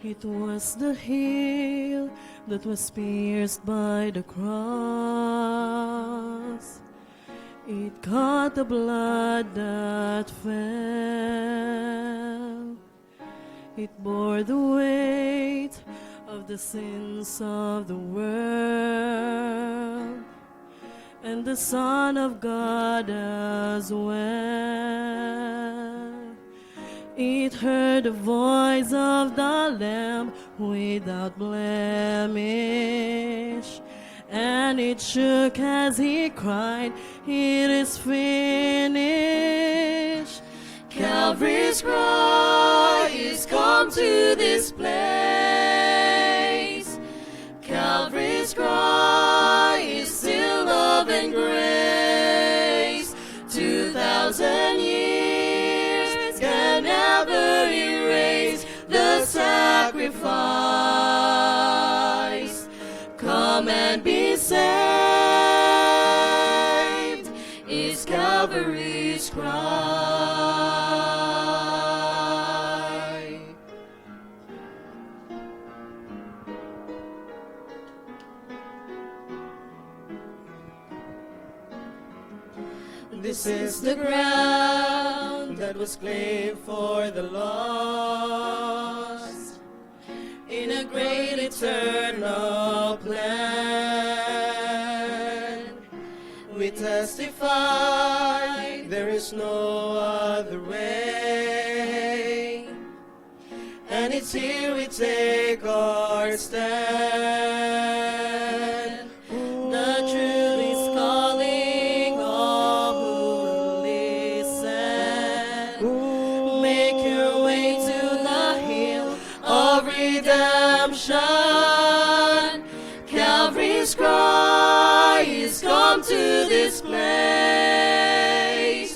It was the heel that was pierced by the cross. It caught the blood that fell. It bore the weight of the sins of the world, and the Son of God as well. It heard the voice of the Lamb without blemish, and it shook as he cried, "It is finished." Calvary's cry is come to this place. Calvary's cry is still love and grace. 2,000 years can never erase the sacrifice. Come and be saved, is Calvary's cry. This is the ground that was claimed for the lost, in a great eternal plan. We testify there is no other way, and it's here we take our stand. The truth is calling all who will listen. Make your way to the hill of redemption. Calvary's cry is come to this place.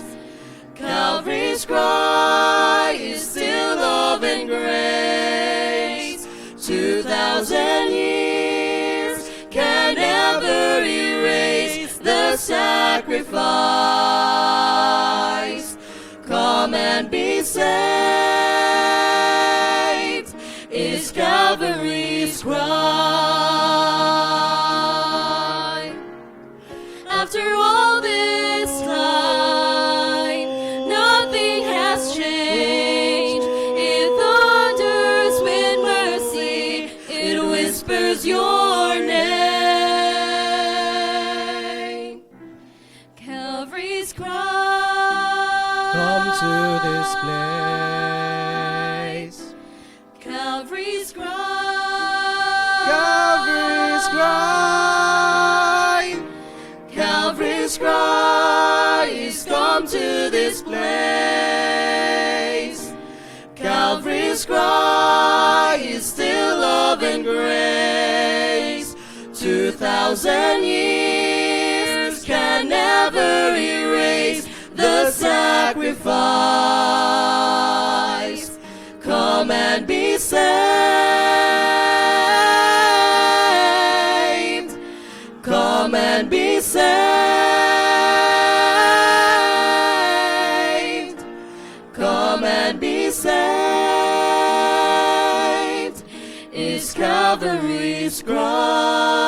Calvary's cry is still love and grace. 2,000 years can never erase the sacrifice. Come and be saved, is Calvary's cry. After all this time, nothing has changed. It thunders with mercy, it whispers your name. Calvary's cry. Come to this place. Calvary's cry. Calvary's cry. Calvary's cry is come to this place. Calvary's cry is still love and grace. 2,000 years can never erase the sacrifice. Come and be saved. Come and be saved. Come and be saved. Is Calvary's cry.